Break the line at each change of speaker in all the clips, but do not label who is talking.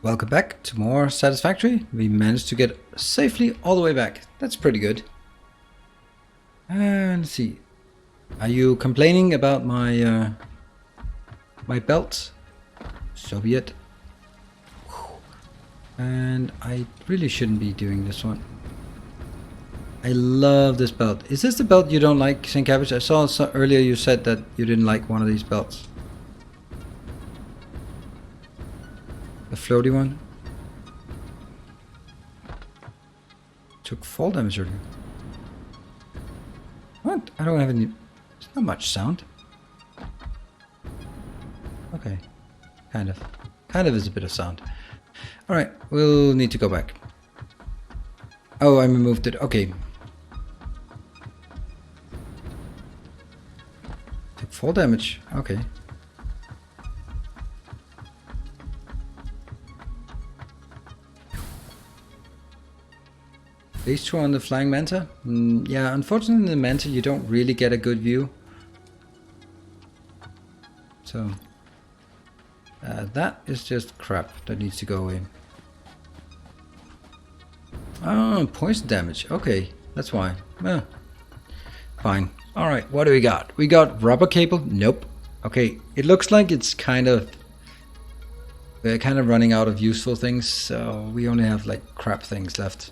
Welcome back to more Satisfactory. We managed to get safely all the way back. That's pretty good. And let's see. Are you complaining about my my belt? So be it. And I really shouldn't be doing this one. I love this belt. Is this the belt you don't like, St. Cabbage? I saw earlier you said that you didn't like one of these belts. The floaty one. Took fall damage earlier. What? I don't have any... There's not much sound. Okay. Kind of. Kind of is a bit of sound. Alright, we'll need to go back. Oh, I removed it. Okay. Took fall damage. Okay. Phase 2 on the Flying Manta? Yeah, unfortunately in the Manta you don't really get a good view. So, that is just crap that needs to go away. Oh, poison damage. Okay, that's why. Fine. Alright, what do we got? We got rubber cable? Nope. Okay, it looks like it's we're kind of running out of useful things, so we only have like crap things left.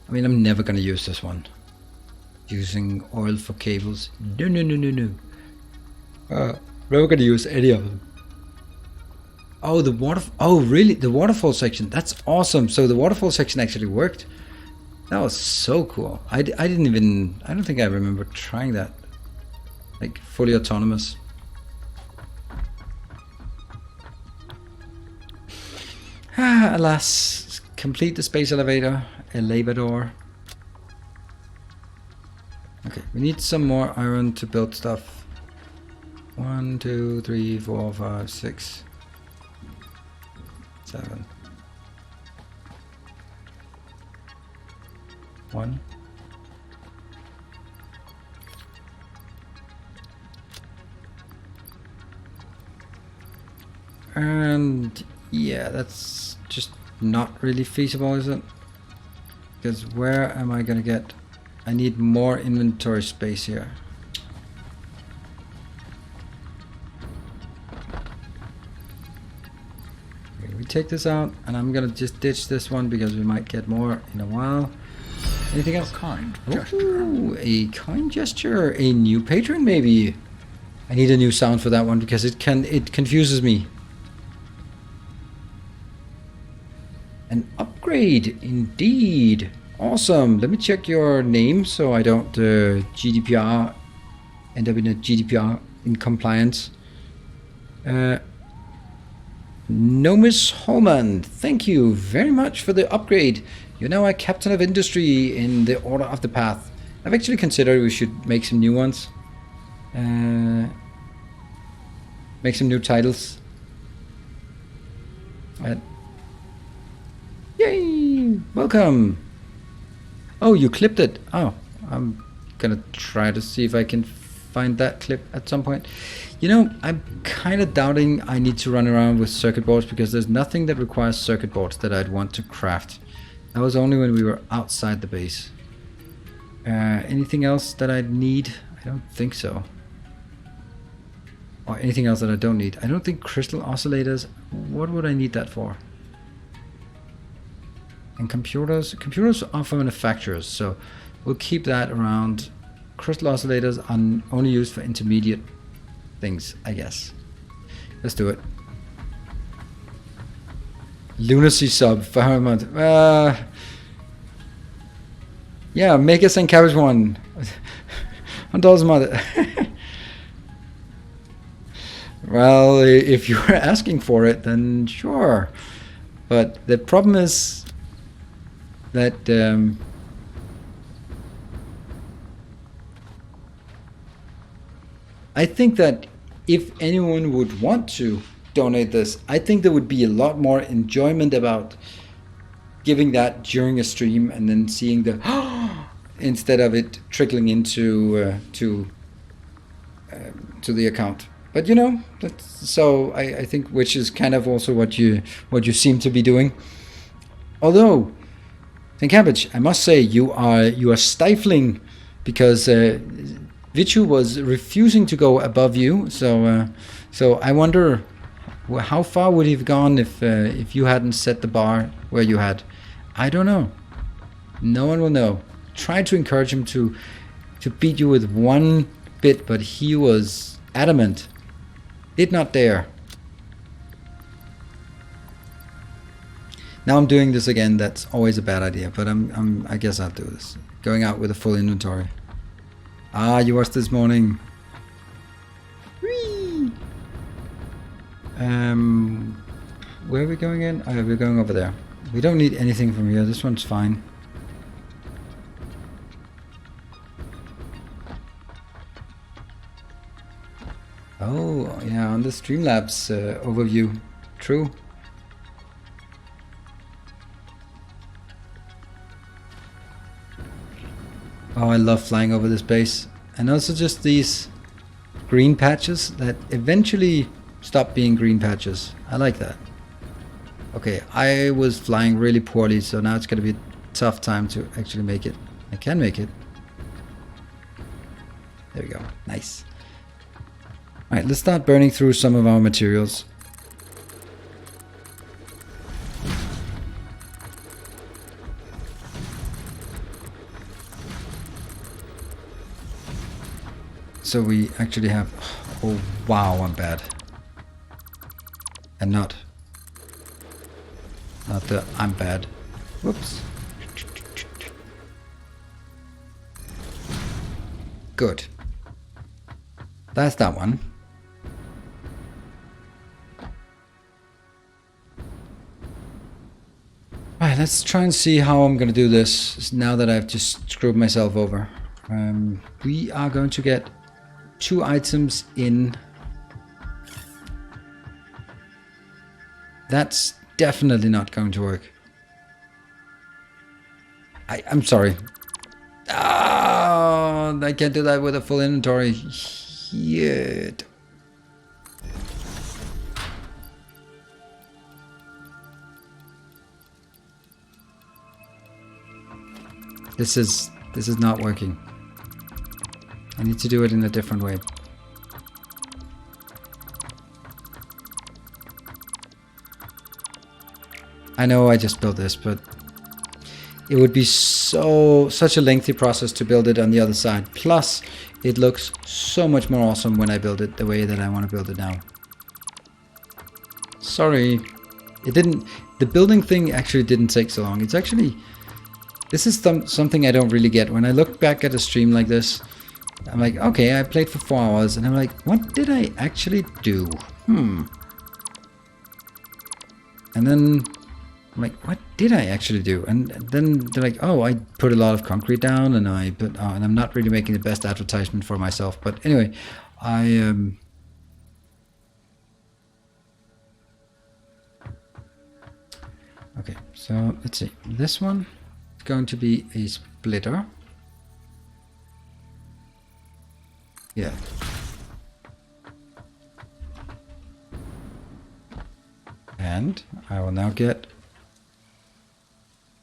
I mean, I'm never gonna use this one. Using oil for cables. No. Never gonna use any of them. Oh, the water. Oh, really? The waterfall section. That's awesome. So the waterfall section actually worked. That was so cool. I didn't even... I don't think I remember trying that. Like, fully autonomous. Alas. Complete the space elevator. Elevador. Okay, we need some more iron to build stuff. 1, 2, 3, 4, 5, 6, 7. 1. And yeah, that's just not really feasible, is it? Because where am I gonna get... I need more inventory space here. Okay, we take this out, and I'm gonna just ditch this one because we might get more in a while. Anything else?
Kind
gesture. Ooh, a kind gesture. A new patron, maybe. I need a new sound for that one because it confuses me. An upgrade, indeed. Awesome. Let me check your name so I don't GDPR end up in a GDPR in compliance. Nomis Holman, thank you very much for the upgrade. You're now a captain of industry in the Order of the Path. I've actually considered we should make some new ones. Make some new titles. Yay! Welcome! Oh, you clipped it. Oh, I'm gonna try to see if I can find that clip at some point. You know, I'm kind of doubting I need to run around with circuit boards because there's nothing that requires circuit boards that I'd want to craft. That was only when we were outside the base. Anything else that I'd need? I don't think so. Or anything else that I don't need. I don't think crystal oscillators. What would I need that for? And computers are for manufacturers, so we'll keep that around. Crystal oscillators are only used for intermediate things, I guess. Let's do it. Lunacy sub for a month. Yeah, make us and cabbage one. $1 a month. Well, if you're asking for it, then sure. But the problem is that I think that if anyone would want to donate this, I think there would be a lot more enjoyment about giving that during a stream and then seeing the instead of it trickling into to the account. But you know, so I think which is kind of also what you seem to be doing. Although, St. Cabbage, I must say you are stifling, because Vichu was refusing to go above you. So I wonder how far would he have gone if you hadn't set the bar where you had. I don't know. No one will know. Tried to encourage him to beat you with one bit, but he was adamant. Did not dare. Now I'm doing this again. That's always a bad idea, but I guess I'll do this. Going out with a full inventory. Ah, you watched this morning. Whee! Where are we going in? Oh, we're going over there. We don't need anything from here. This one's fine. Oh, yeah, on the Streamlabs overview. True. Oh, I love flying over this base. And also just these green patches that eventually stop being green patches. I like that. Okay, I was flying really poorly, so now it's going to be a tough time to actually make it. I can make it. There we go. Nice. Alright, let's start burning through some of our materials. So we actually have... Oh, wow, I'm bad. And not the I'm bad. Whoops. Good. That's that one. Alright, let's try and see how I'm going to do this now that I've just screwed myself over. We are going to get 2 items in. That's definitely not going to work. I'm sorry. Oh, I can't do that with a full inventory. Shit. This is not working. I need to do it in a different way. I know I just built this, but it would be such a lengthy process to build it on the other side. Plus, it looks so much more awesome when I build it the way that I want to build it now. Sorry. It didn't... The building thing actually didn't take so long. It's actually... This is something I don't really get. When I look back at a stream like this, I'm like, okay, I played for 4 hours, and I'm like, what did I actually do? And then I'm like, what did I actually do? And then they're like, oh, I put a lot of concrete down, and and I'm not really making the best advertisement for myself. But anyway, okay, so let's see. This one is going to be a splitter. Yeah. And I will now get...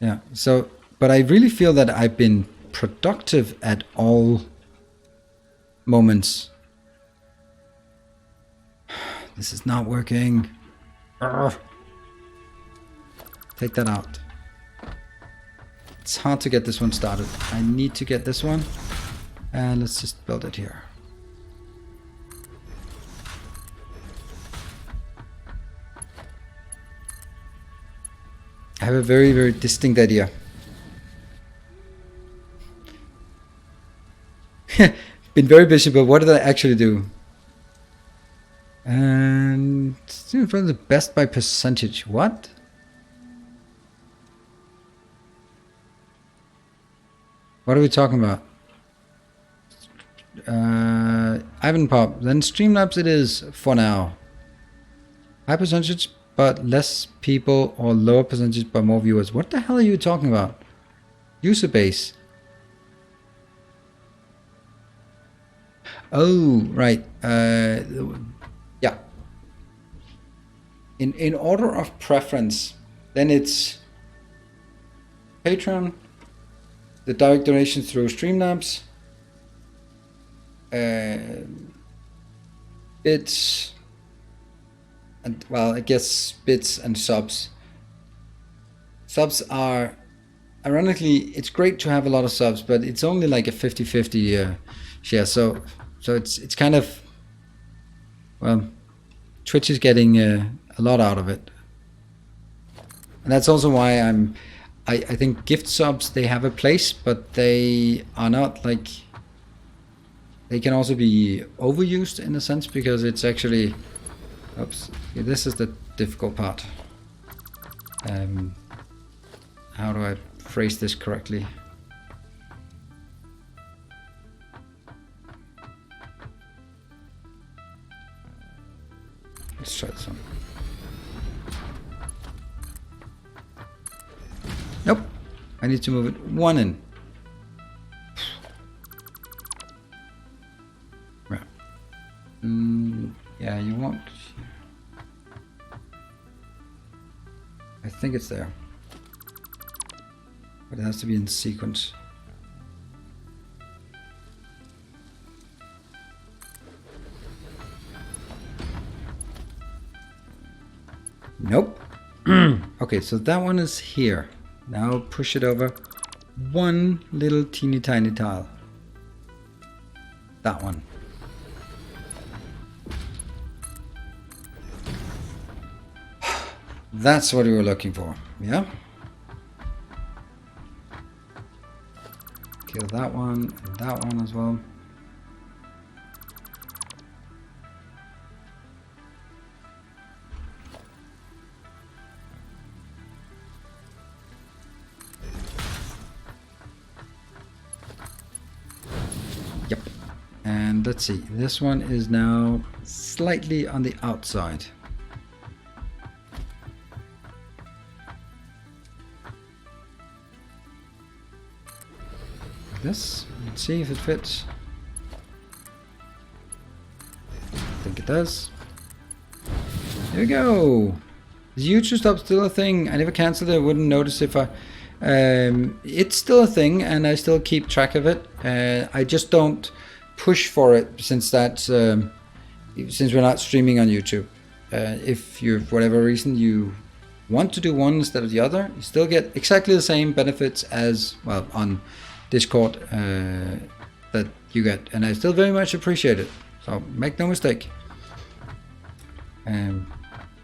Yeah, so, but I really feel that I've been productive at all moments. This is not working. Urgh. Take that out. It's hard to get this one started. I need to get this one. And let's just build it here. I have a very, very distinct idea. Been very busy, but what did I actually do? And for the best by percentage. What? What are we talking about? Ivan Pop. Then Streamlabs it is for now. High percentage, but less people, or lower percentage but more viewers. What the hell are you talking about? User base. Oh, right. in order of preference, then it's Patreon, the direct donations through Streamlabs, bits, and well, I guess bits and subs. Subs are, ironically, it's great to have a lot of subs, but it's only like a 50-50 share. So it's kind of, well, Twitch is getting a lot out of it, and that's also why I think gift subs, they have a place, but they are not like, they can also be overused in a sense, because it's actually, oops, this is the difficult part. How do I phrase this correctly? Let's try this one. Nope. I need to move it one in. Right. Yeah, you won't. I think it's there. But it has to be in sequence. Nope. Okay, so that one is here. Now push it over one little teeny tiny tile. That one. That's what we were looking for, yeah? Kill that one and that one as well. Yep. And let's see, this one is now slightly on the outside. This, let's see if it fits. I think it does. There we go. Is YouTube stop still a thing? I never canceled it. I wouldn't notice if I. It's still a thing, and I still keep track of it. I just don't push for it since that's since we're not streaming on YouTube. If you, for whatever reason, you want to do one instead of the other, you still get exactly the same benefits as, well, on Discord that you get, and I still very much appreciate it, so make no mistake.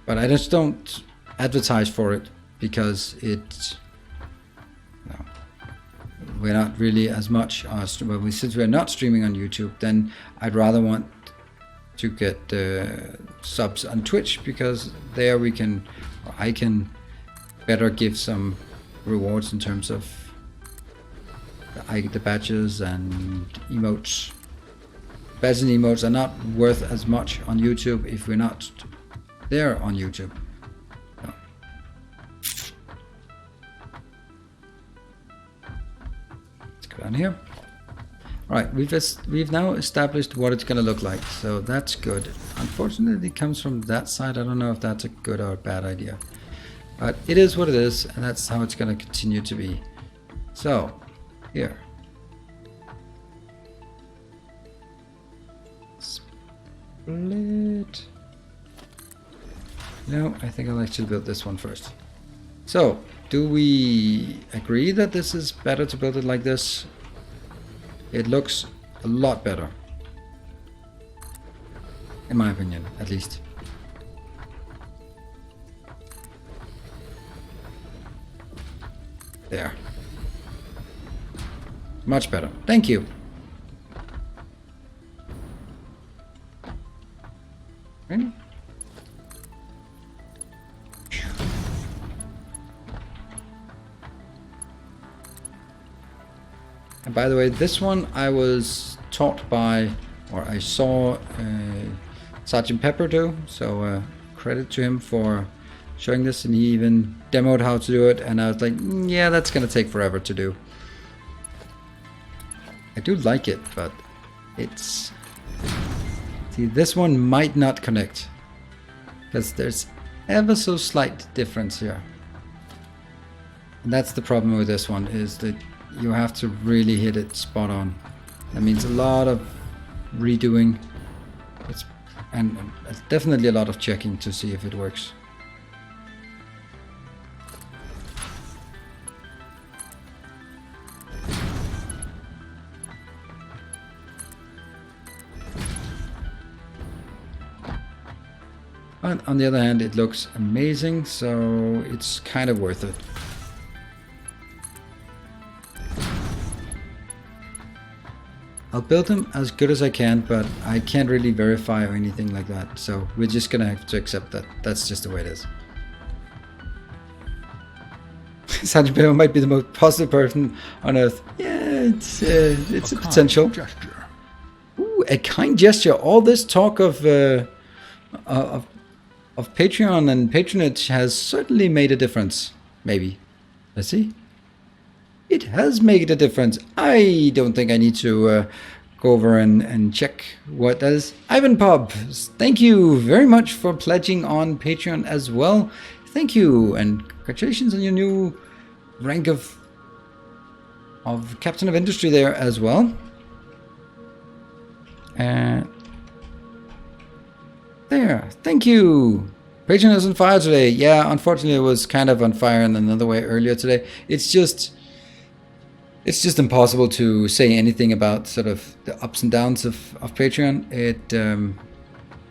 But I just don't advertise for it, because it's, no, we're not really as much, well, since we're not streaming on YouTube, then I'd rather want to get subs on Twitch, because there we can, or I can better give some rewards in terms of the badges and emotes. Badges and emotes are not worth as much on YouTube if we're not there on YouTube. No. Let's go down here. Alright, we've now established what it's going to look like, so that's good. Unfortunately, it comes from that side. I don't know if that's a good or a bad idea, but it is what it is, and that's how it's going to continue to be. So here, split. No, I think I'll actually build this one first. So, do we agree that this is better to build it like this? It looks a lot better, in my opinion, at least. There. Much better. Thank you. Really? And by the way, this one I was taught by, or I saw Sergeant Pepper do, so credit to him for showing this, and he even demoed how to do it, and I was like, yeah, that's gonna take forever to do. I do like it, but it's... See, this one might not connect, because there's ever so slight difference here. And that's the problem with this one, is that you have to really hit it spot on. That means a lot of redoing. And definitely a lot of checking to see if it works. But on the other hand, it looks amazing, so it's kind of worth it. I'll build them as good as I can, but I can't really verify or anything like that. So we're just gonna have to accept that. That's just the way it is. Sergeant Bale might be the most positive person on earth. Yeah, it's a potential. Gesture. Ooh, a kind gesture. All this talk of Patreon and patronage has certainly made a difference. Maybe. Let's see. It has made a difference. I don't think I need to go over and check what that is. Ivan Pub, thank you very much for pledging on Patreon as well. Thank you, and congratulations on your new rank of Captain of Industry there as well. There, thank you. Patreon is on fire today. Yeah, unfortunately it was kind of on fire in another way earlier today. It's just impossible to say anything about sort of the ups and downs of Patreon.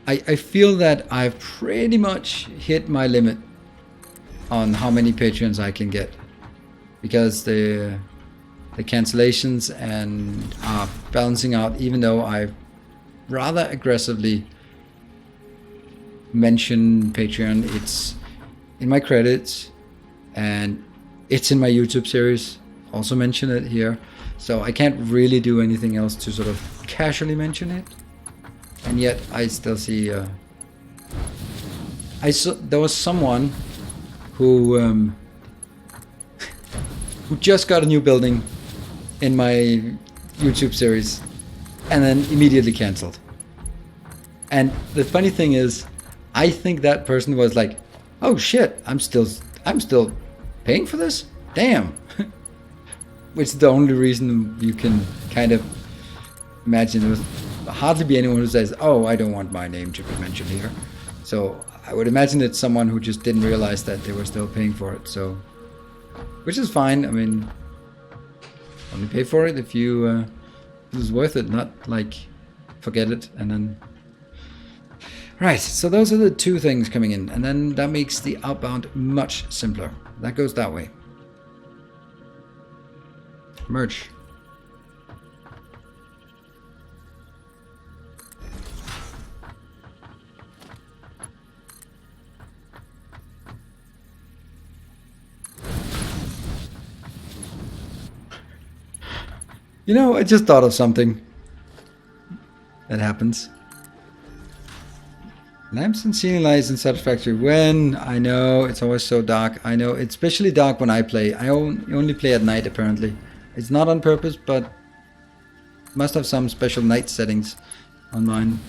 I feel that I've pretty much hit my limit on how many Patreons I can get, because the cancellations and are balancing out, even though I rather aggressively mention Patreon. It's in my credits and it's in my YouTube series. Also mention it here, so I can't really do anything else to sort of casually mention it. And yet I still see there was someone who just got a new building in my YouTube series and then immediately canceled. And the funny thing is, I think that person was like, oh shit, I'm still paying for this? Damn. Which is the only reason you can kind of imagine. There will hardly be anyone who says, oh, I don't want my name to be mentioned here. So I would imagine it's someone who just didn't realize that they were still paying for it. So, which is fine. I mean, only pay for it if you it was worth it, not like forget it and then. Right, so those are the two things coming in, and then that makes the outbound much simpler. That goes that way. Merge. You know, I just thought of something that happens. Lamps and ceiling lights in Satisfactory. When? I know, it's always so dark. I know, it's especially dark when I play. I only play at night, apparently. It's not on purpose, but must have some special night settings on mine.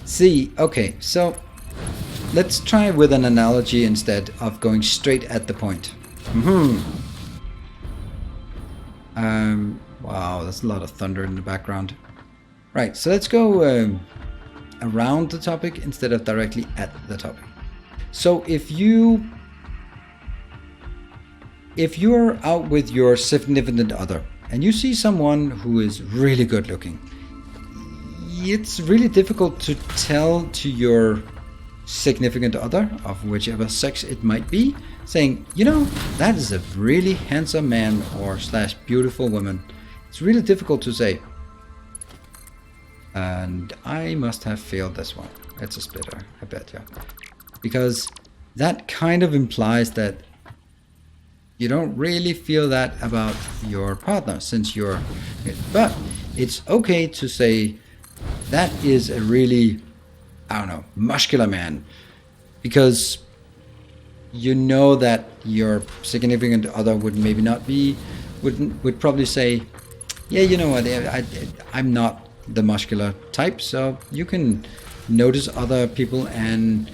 See, okay, so let's try with an analogy instead of going straight at the point. Wow, that's a lot of thunder in the background. Right, so let's go around the topic instead of directly at the topic. So if you're out with your significant other and you see someone who is really good looking, it's really difficult to tell to your significant other, of whichever sex it might be, saying, you know, that is a really handsome man or slash beautiful woman. It's really difficult to say. And I must have failed this one. It's a splitter, I bet, yeah. Because that kind of implies that you don't really feel that about your partner, since you're... But it's okay to say that is a really, I don't know, muscular man. Because you know that your significant other would maybe not be, would probably say, yeah, you know what, I'm not the muscular type, so you can notice other people and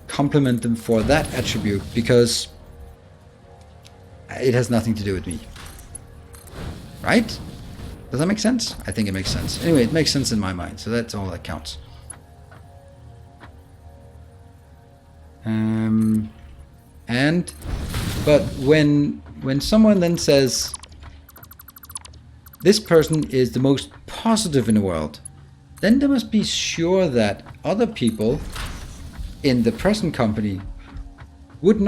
compliment them for that attribute, because it has nothing to do with me. Right? Does that make sense? I think it makes sense. Anyway, it makes sense in my mind, so that's all that counts. But when someone then says, this person is the most positive in the world, then they must be sure that other people in the present company would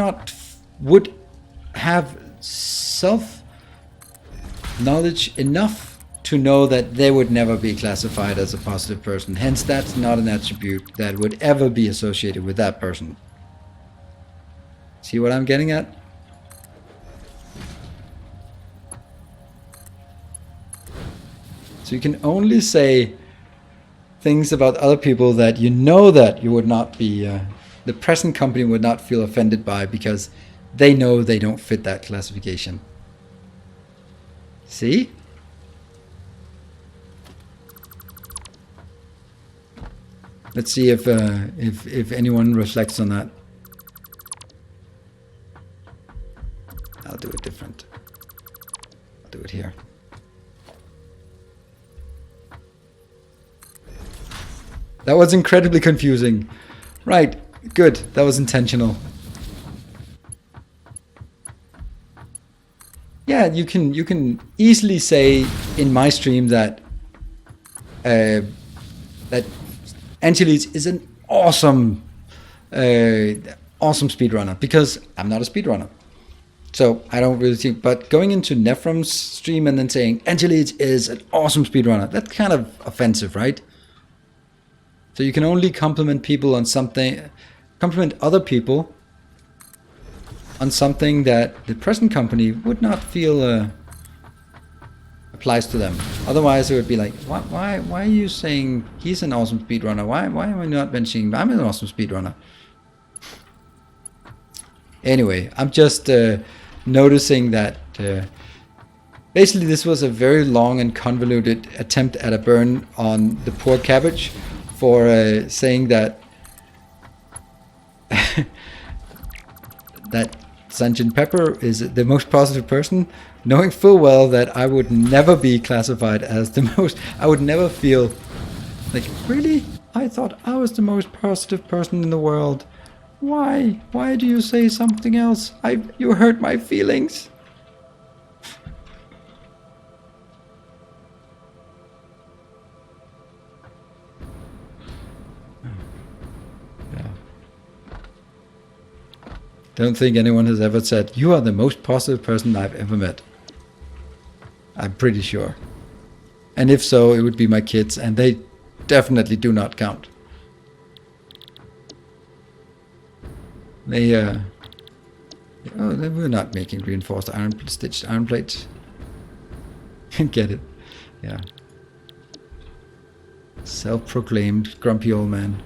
have self-knowledge enough to know that they would never be classified as a positive person. Hence, that's not an attribute that would ever be associated with that person. See what I'm getting at? So you can only say things about other people that you know that you would not be, the present company would not feel offended by, because they know they don't fit that classification. See? Let's see if anyone reflects on that. I'll do it different. I'll do it here. That was incredibly confusing. Right, good. That was intentional. Yeah, you can easily say in my stream that that Angelis is an awesome speedrunner, because I'm not a speedrunner. So I don't really think, but going into Nephrum's stream and then saying Angelis is an awesome speedrunner, that's kind of offensive, right? So you can only compliment people on something, compliment other people on something that the present company would not feel applies to them. Otherwise, it would be like, why are you saying he's an awesome speedrunner? Why am I not mentioning I'm an awesome speedrunner? Anyway, I'm just noticing that basically this was a very long and convoluted attempt at a burn on the poor cabbage for saying that that Sanjin Pepper is the most positive person, knowing full well that I would never be classified as the most. I would never feel like, really? I thought I was the most positive person in the world. Why? Why do you say something else? You hurt my feelings. Don't think anyone has ever said, you are the most positive person I've ever met. I'm pretty sure. And if so, it would be my kids, and they definitely do not count. They were not making reinforced stitched iron plates. Get it? Yeah. Self-proclaimed grumpy old man.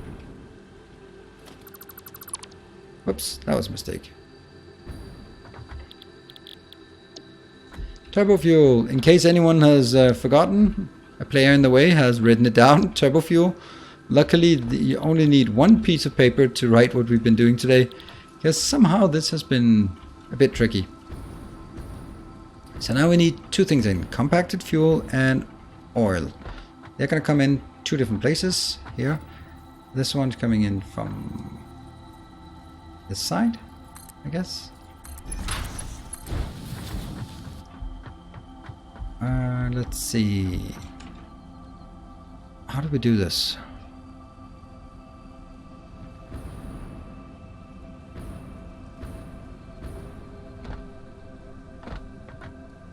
Whoops, that was a mistake. Turbo fuel. In case anyone has forgotten, a player in the way has written it down. Turbo fuel. Luckily, you only need one piece of paper to write what we've been doing today, because somehow this has been a bit tricky. So now we need two things in: compacted fuel and oil. They're going to come in two different places here. This one's coming in from this side, I guess. Let's see. How do we do this?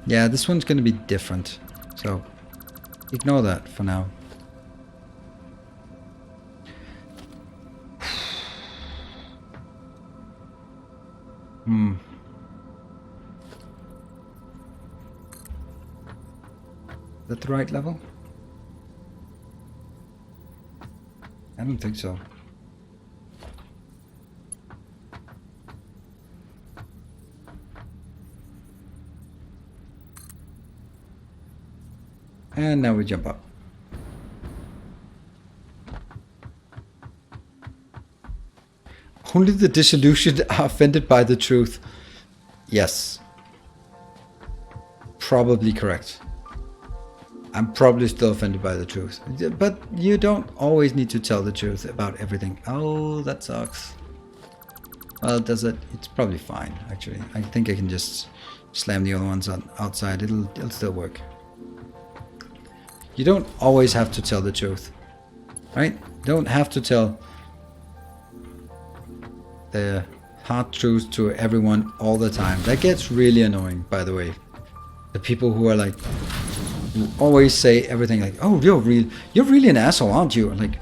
Yeah, this one's going to be different, so ignore that for now. Is that the right level? I don't think so. And now we jump up. Only the disillusioned are offended by the truth. Yes. Probably correct. I'm probably still offended by the truth. But you don't always need to tell the truth about everything. Oh, that sucks. Well, does it? It's probably fine, actually. I think I can just slam the other ones outside. It'll still work. You don't always have to tell the truth. Right? Don't have to tell the hard truth to everyone all the time. That gets really annoying, by the way. The people who are like, who always say everything like, oh, you're really an asshole, aren't you? Like,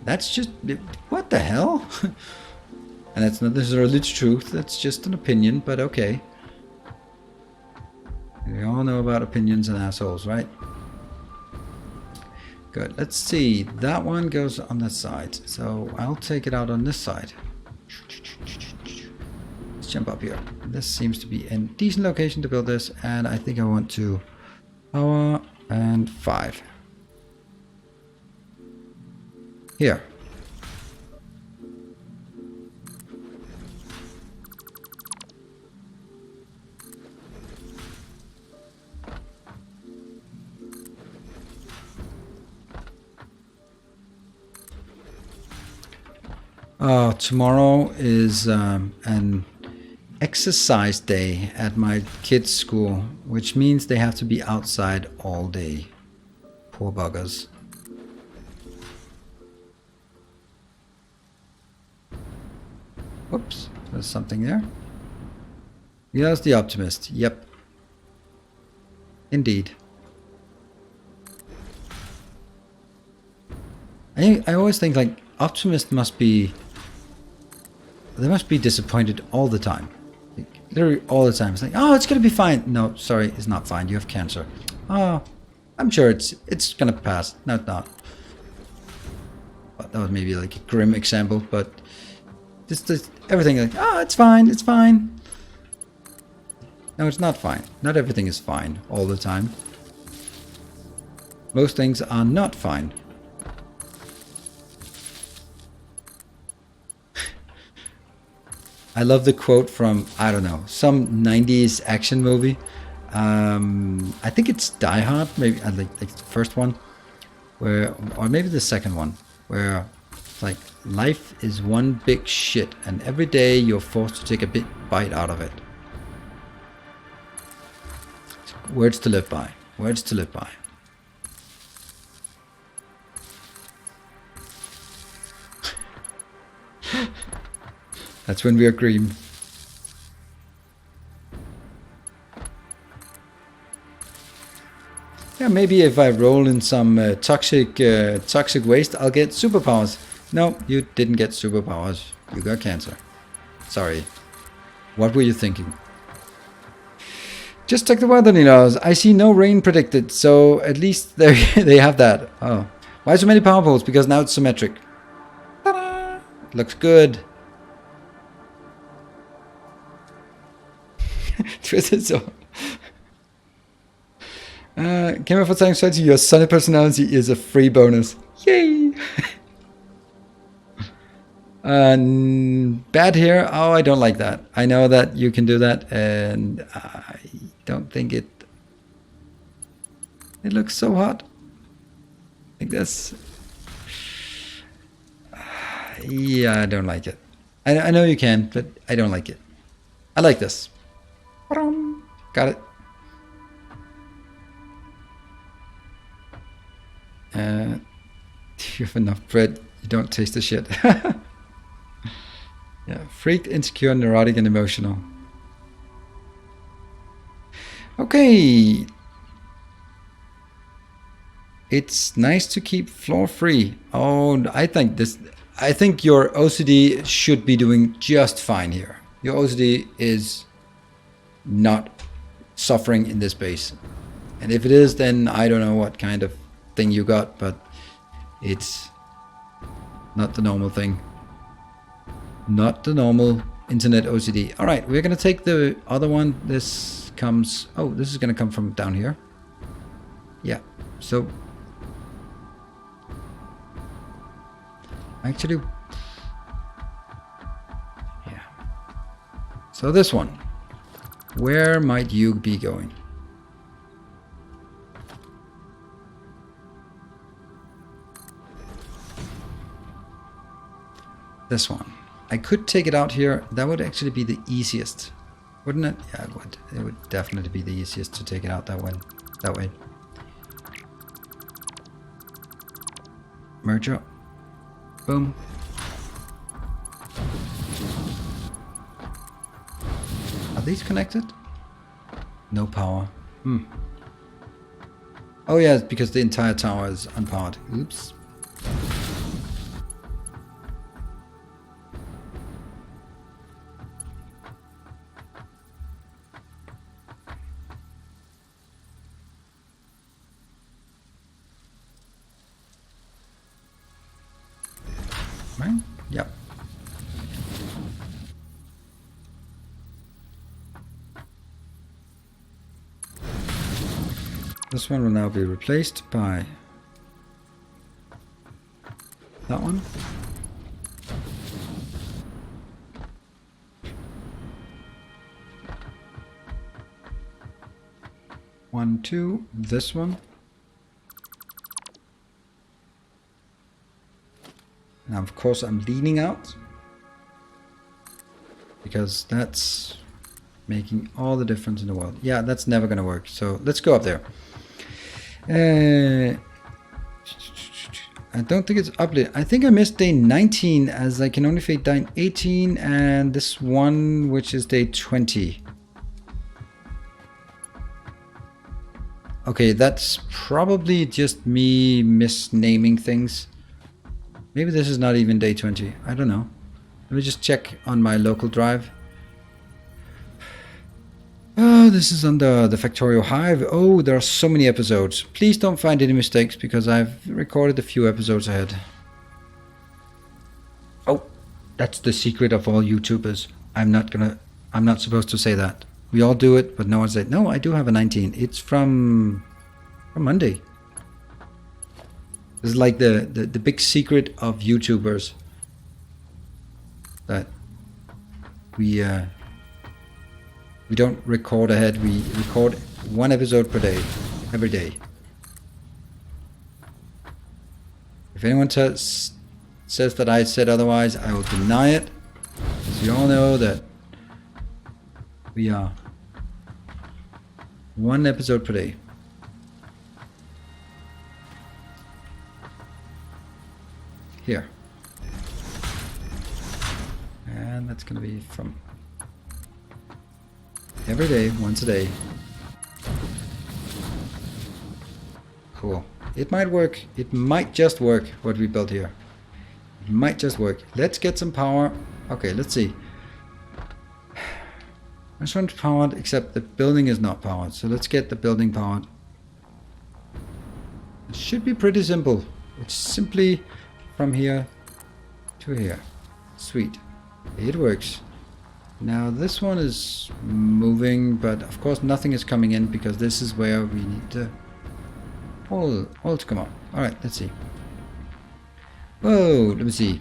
that's just, what the hell? And that's not necessarily the truth. That's just an opinion, but okay. We all know about opinions and assholes, right? Good. Let's see. That one goes on this side. So I'll take it out on this side. Let's jump up here. This seems to be a decent location to build this. And I think I want to power and 5. Here. Tomorrow is an exercise day at my kids' school, which means they have to be outside all day. Poor buggers. Whoops, there's something there. Yes, the optimist. Yep. Indeed. I always think like optimist must be, they must be disappointed all the time. Like, literally all the time. It's like, oh, it's gonna be fine. No, sorry, it's not fine. You have cancer. Oh, I'm sure it's gonna pass. No, it's not. But that was maybe like a grim example, but just everything like, oh, it's fine, it's fine. No, it's not fine. Not everything is fine all the time. Most things are not fine. I love the quote from, I don't know, some 90s action movie. I think it's Die Hard, maybe like the first one, where, or maybe the second one, where like life is one big shit, and every day you're forced to take a big bite out of it. Words to live by. Words to live by. That's when we agree. Yeah, maybe if I roll in some toxic waste, I'll get superpowers. No, you didn't get superpowers. You got cancer. Sorry. What were you thinking? Just check the weather, Nilaus. I see no rain predicted, so at least they have that. Oh, why so many power poles? Because now it's symmetric. Ta-da! Looks good. Twisted so. Camera for Satisfactory, your sunny personality is a free bonus. Yay! Bad hair. Oh, I don't like that. I know that you can do that, and I don't think it looks so hot. I think that's... yeah, I don't like it. I know you can, but I don't like it. I like this. Got it. You have enough bread, you don't taste the shit. Yeah, freaked, insecure, neurotic, and emotional. Okay. It's nice to keep floor free. Oh, I think your OCD should be doing just fine here. Your OCD is not suffering in this base. And if it is, then I don't know what kind of thing you got, but it's not the normal thing. Not the normal internet OCD. All right, we're going to take the other one. This comes... oh, this is going to come from down here. Yeah, so... actually, So this one, where might you be going? This one. I could take it out here. That would actually be the easiest, wouldn't it? Yeah, it would. It would definitely be the easiest to take it out that way. That way. Merger. Boom. Are these connected? No power. Oh yeah, it's because the entire tower is unpowered. Oops. Right? Yep. This one will now be replaced by that one. One, two, this one. Now, of course, I'm leaning out because that's making all the difference in the world. Yeah, that's never going to work. So let's go up there. I don't think it's updated. I think I missed day 19 as I can only fade day 18 and this one, which is day 20. Okay, that's probably just me misnaming things. Maybe this is not even day 20. I don't know. Let me just check on my local drive. Oh, this is under the Factorio Hive. Oh, there are so many episodes. Please don't find any mistakes because I've recorded a few episodes ahead. Oh, that's the secret of all YouTubers. I'm not supposed to say that. We all do it, but no one said, no, I do have a 19. It's from Monday. This is like the big secret of YouTubers. That we don't record ahead. We record one episode per day, every day. If anyone says that I said otherwise, I will deny it. Because you all know that we are one episode per day. Here. And that's going to be from every day, once a day. Cool. It might work. It might just work what we built here. It might just work. Let's get some power. Okay, let's see. Restaurant powered, except the building is not powered. So let's get the building powered. It should be pretty simple. It's simply from here to here. Sweet. It works. Now this one is moving, but of course nothing is coming in because this is where we need the all to come out. Alright, let's see. Whoa, let me see.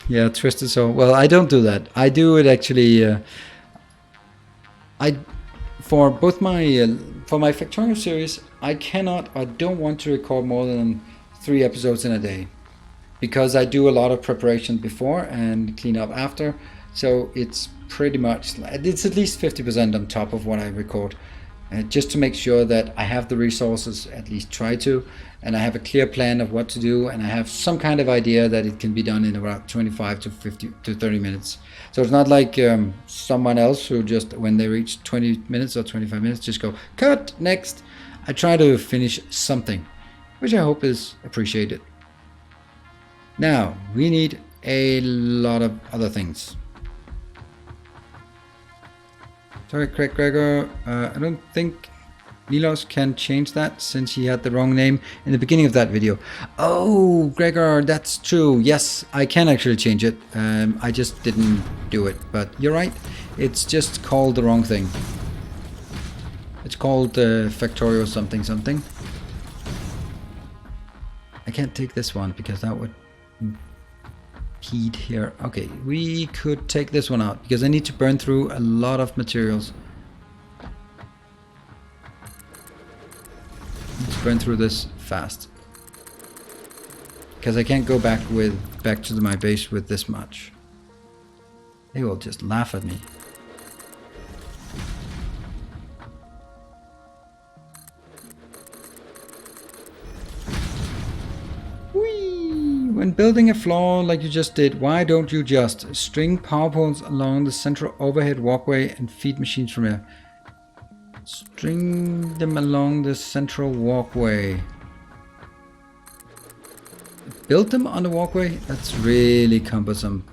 Yeah, twisted soul. Well, I don't do that. I do it actually. For both my for my Factorio series, I don't want to record more than 3 episodes in a day, because I do a lot of preparation before and clean up after. So it's pretty much, it's at least 50% on top of what I record. Just to make sure that I have the resources, at least try to, and I have a clear plan of what to do, and I have some kind of idea that it can be done in about 25 to 50 to 30 minutes. So it's not like someone else who just, when they reach 20 minutes or 25 minutes, just go, cut, next. I try to finish something, which I hope is appreciated. Now, we need a lot of other things. Sorry, Craig Gregor, I don't think Nilaus can change that since he had the wrong name in the beginning of that video. Oh, Gregor, that's true. Yes, I can actually change it. I just didn't do it. But you're right. It's just called the wrong thing. It's called Factorio something something. I can't take this one because that would impede here. Okay, we could take this one out because I need to burn through a lot of materials. Let's burn through this fast because I can't go back to my base with this much. They will just laugh at me. Whee! When building a floor like you just did, why don't you just string power poles along the central overhead walkway and feed machines from there? String them along the central walkway. Build them on the walkway? That's really cumbersome.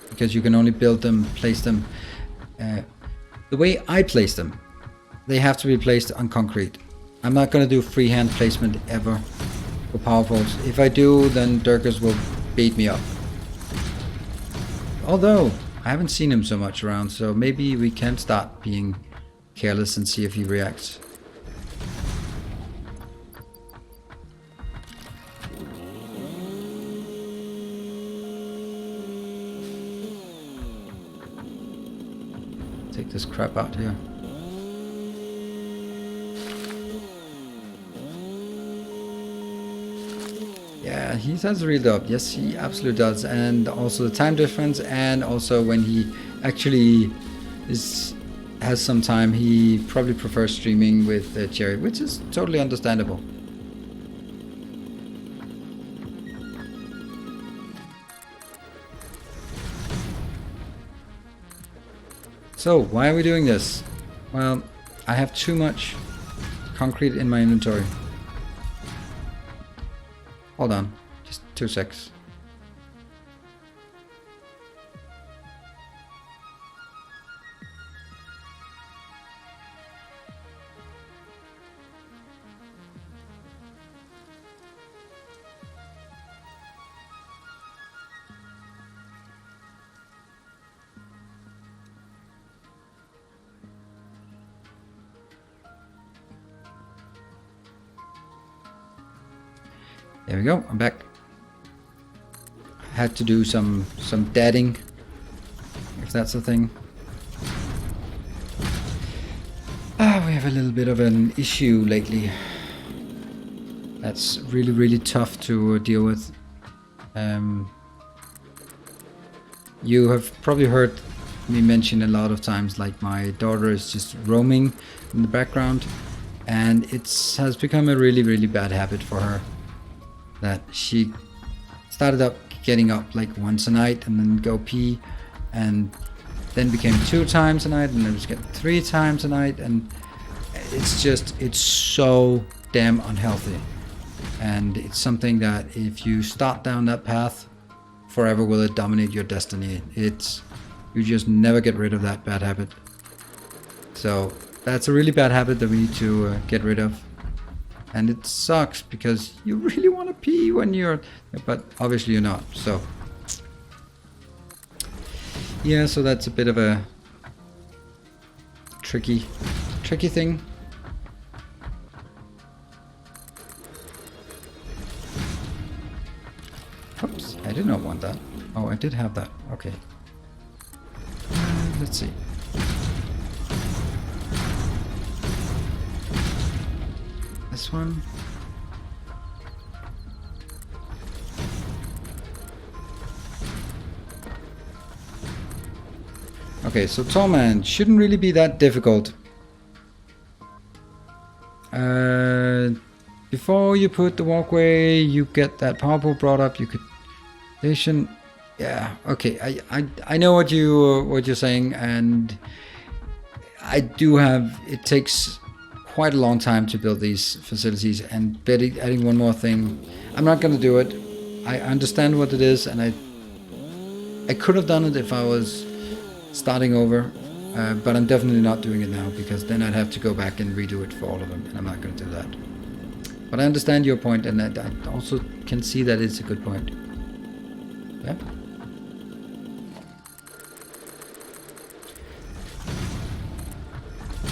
Because you can only build them, place them. The way I place them, they have to be placed on concrete. I'm not going to do freehand placement ever for power poles. If I do, then Dirkers will beat me up. Although, I haven't seen him so much around, so maybe we can start being careless and see if he reacts. Take this crap out here. Yeah, he does read up. Yes, he absolutely does. And also the time difference, and also when he actually has some time, he probably prefers streaming with Jerry, which is totally understandable. So, why are we doing this? Well, I have too much concrete in my inventory. Hold on, just 2 secs. There we go, I'm back. I had to do some dadding, if that's a thing. We have a little bit of an issue lately. That's really tough to deal with. You have probably heard me mention a lot of times, like my daughter is just roaming in the background, and it has become a really bad habit for her. That she started up getting up like once a night and then go pee, and then became 2 times a night, and then just get 3 times a night, and it's so damn unhealthy. And it's something that if you start down that path, forever will it dominate your destiny. You just never get rid of that bad habit. So that's a really bad habit that we need to get rid of. And it sucks because you really want to pee when you're, but obviously you're not. So yeah, so that's a bit of a tricky thing. Oops, I did not want that. Oh, I did have that. Okay. Let's see. This one. Okay, so Tallman shouldn't really be that difficult. Before you put the walkway, you get that power pole brought up. You could station. Yeah. Okay. I know what you're saying, and I do have. It takes quite a long time to build these facilities, and adding one more thing, I'm not going to do it. I understand what it is, and I could have done it if I was starting over But I'm definitely not doing it now, because then I'd have to go back and redo it for all of them, and I'm not going to do that. But I understand your point, and I also can see that it's a good point. Yeah.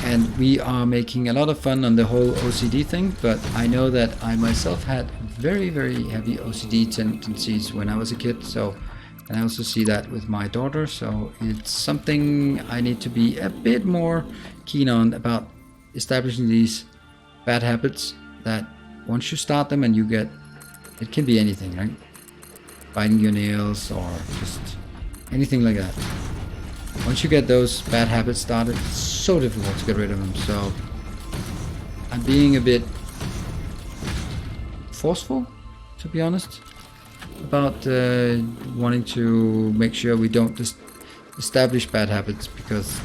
And we are making a lot of fun on the whole OCD thing, but I know that I myself had very, very heavy OCD tendencies when I was a kid, so, and I also see that with my daughter, so it's something I need to be a bit more keen on about establishing these bad habits that once you start them and you get, it can be anything, right? Biting your nails or just anything like that. Once you get those bad habits started, it's so difficult to get rid of them. So I'm being a bit forceful, to be honest, about wanting to make sure we don't just establish bad habits, because,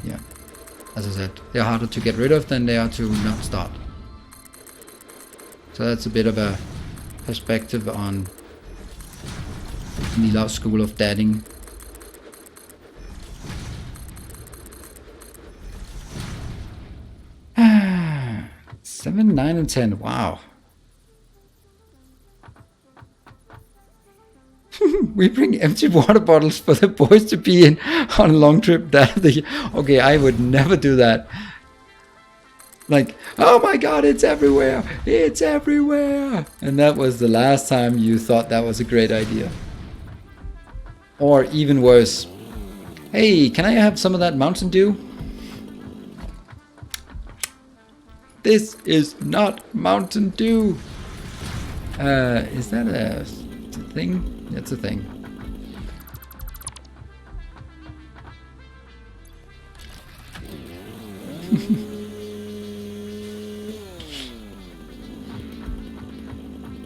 yeah, as I said, they're harder to get rid of than they are to not start. So that's a bit of a perspective on Nilaus school of dadding. 7, 9, and 10. Wow. We bring empty water bottles for the boys to be in on a long trip. Okay, I would never do that. Like, oh my god, it's everywhere. It's everywhere. And that was the last time you thought that was a great idea. Or even worse. Hey, can I have some of that Mountain Dew? This is not Mountain Dew. Is that a thing? It's a thing.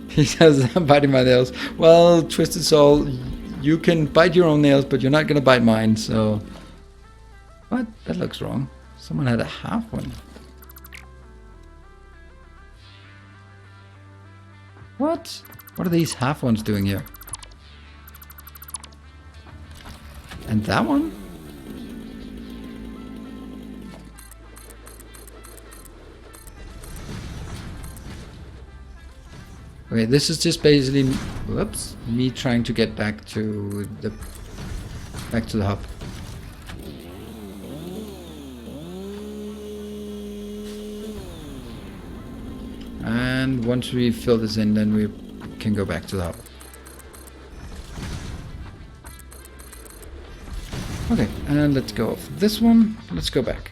He says, I'm biting my nails. Well, Twisted Soul, you can bite your own nails, but you're not gonna bite mine, so... What? That looks wrong. Someone had a half one. What? What are these half ones doing here? And that one? Okay, this is just basically, whoops, me trying to get back to the hub. And once we fill this in, then we can go back to the hub. Okay, and let's go off this one. Let's go back.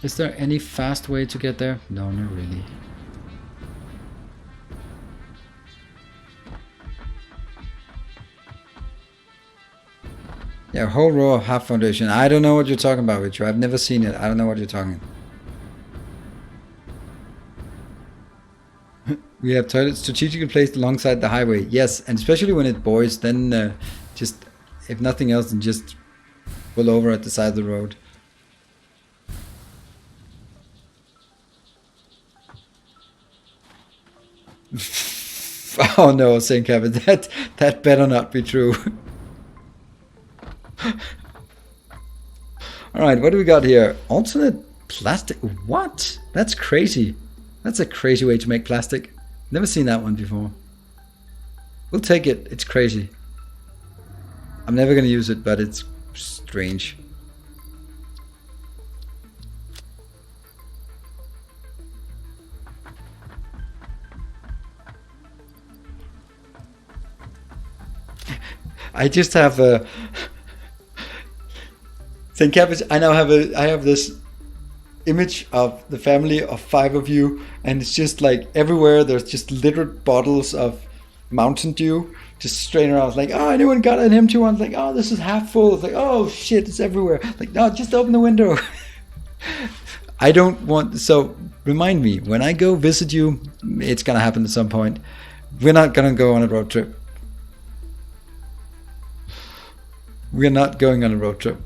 Is there any fast way to get there? No, not really. Yeah, a whole row of half foundation. I don't know what you're talking about, Richard. I've never seen it. I don't know what you're talking about. We have toilets strategically placed alongside the highway. Yes, and especially when it boils, then just, if nothing else, then just pull over at the side of the road. Oh no, St. Kevin, that better not be true. Alright, what do we got here? Alternate plastic. What? That's crazy. That's a crazy way to make plastic. Never seen that one before. We'll take it. It's crazy. I'm never going to use it, but it's strange. I just have a St. Cabbage. I have this image of the family of 5 of you, and it's just like everywhere there's just littered bottles of Mountain Dew just straight around. It's like, oh, anyone got an empty one? It's like, oh, this is half full. It's like, oh shit, it's everywhere. Like, no, just open the window. I don't want, so remind me, when I go visit you, it's gonna happen at some point. We're not gonna go on a road trip. We're not going on a road trip.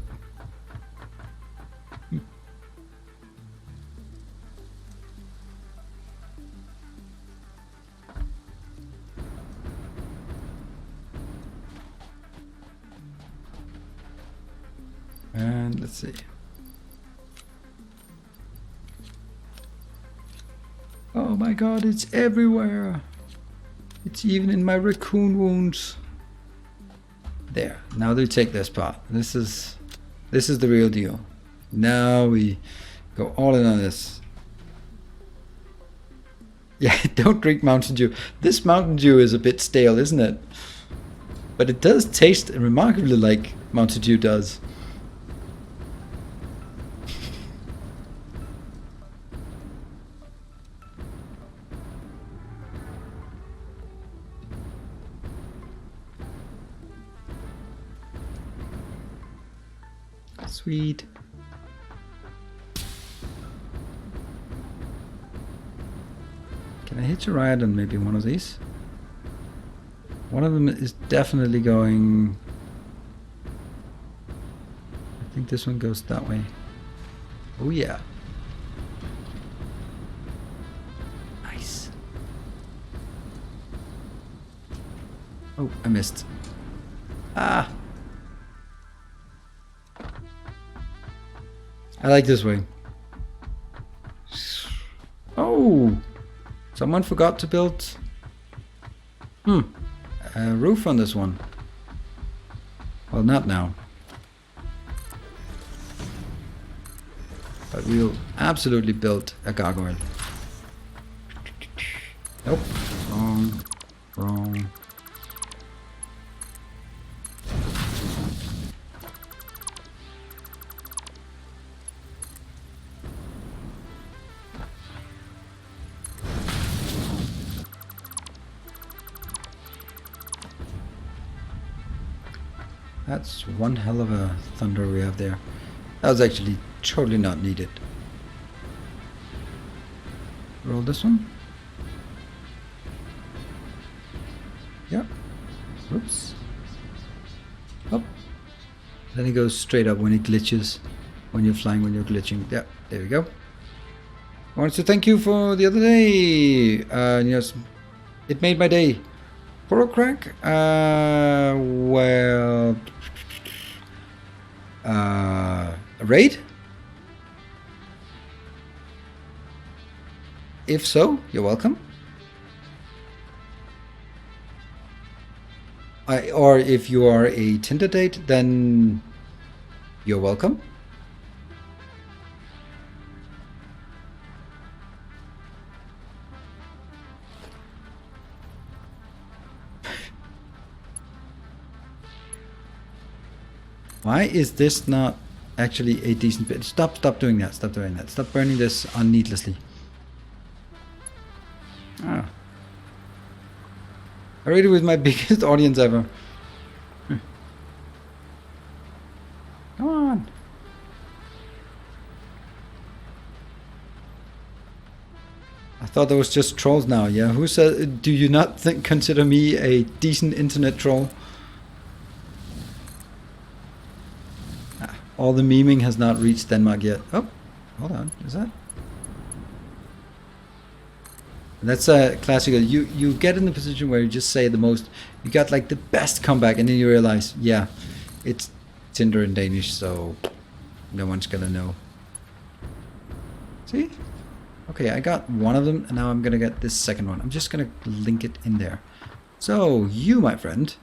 And let's see. Oh my god, it's everywhere. It's even in my raccoon wounds. There, now they take this part. This is the real deal. Now we go all in on this. Yeah, don't drink Mountain Dew. This Mountain Dew is a bit stale, isn't it? But it does taste remarkably like Mountain Dew does. Sweet. Can I hitch a ride on maybe one of these? One of them is definitely going... I think this one goes that way. Oh yeah. Nice. Oh, I missed. Ah! I like this way. Oh! Someone forgot to build a roof on this one. Well, not now. But we'll absolutely build a gargoyle. Nope. Wrong. Wrong. That's one hell of a thunder we have there. That was actually totally not needed. Roll this one. Yep. Oops. Up. Then it goes straight up when it glitches. When you're flying, when you're glitching. Yeah, there we go. I wanted to thank you for the other day. Yes, it made my day. Poro crack? Well... a raid? If so, you're welcome. Or if you are a Tinder date, then you're welcome. Why is this not actually a decent bit? Stop doing that. Stop doing that. Stop burning this on needlessly. Ah. I rated with my biggest audience ever. Come on. I thought there was just trolls now. Yeah, who said? Do you not consider me a decent internet troll? All the memeing has not reached Denmark yet. Oh, hold on. Is that? That's a classical. You get in the position where you just say the most. You got like the best comeback, and then you realize, yeah, it's Tinder in Danish, so no one's gonna know. See? Okay, I got one of them, and now I'm gonna get this second one. I'm just gonna link it in there. So you, my friend,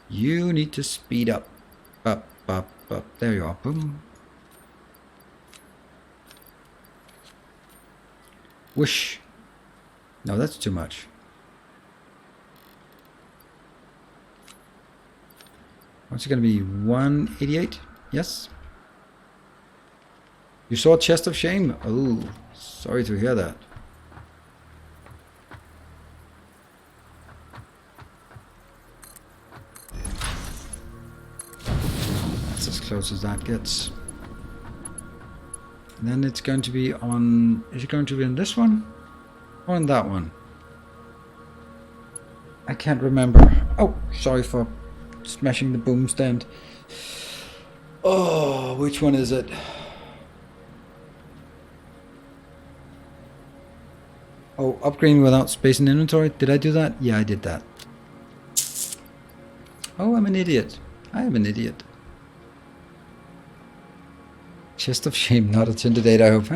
you need to speed up. Up. There you are. Boom. Whoosh. No, that's too much. What's it going to be? 188? Yes. You saw Chest of Shame? Oh, sorry to hear that. As close as that gets. And then it's going to be on... Is it going to be on this one? Or on that one? I can't remember. Oh, sorry for smashing the boom stand. Oh, which one is it? Oh, upgrading without space in inventory. Did I do that? Yeah, I did that. Oh, I'm an idiot. I am an idiot. Chest of shame, not a tinted date, I hope.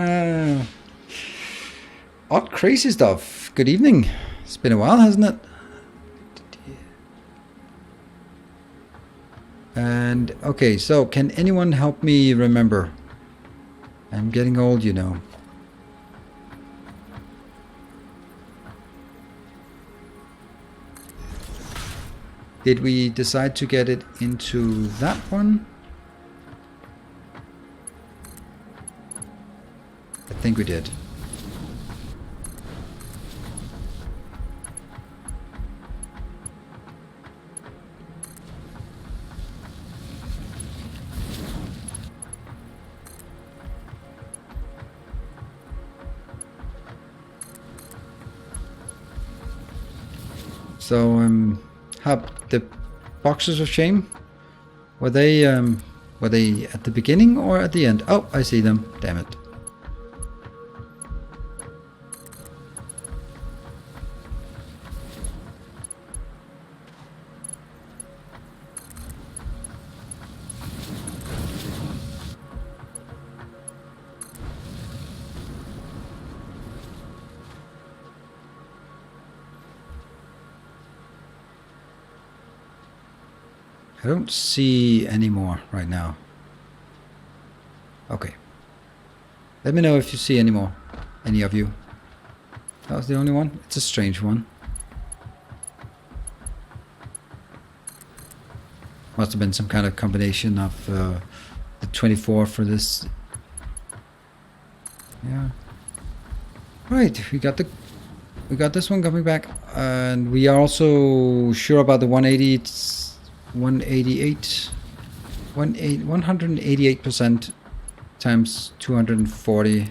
Odd crazy stuff. Good evening. It's been a while, hasn't it? And okay, so can anyone help me remember? I'm getting old, you know. Did we decide to get it into that one? I think we did. So, how the boxes of shame? Were they at the beginning or at the end? Oh, I see them. Damn it. I don't see any more right now. Okay. Let me know if you see any more. Any of you. That was the only one? It's a strange one. Must have been some kind of combination of the 24 for this. Yeah. Right, we got this one coming back, and we are also sure about the 188% times 240.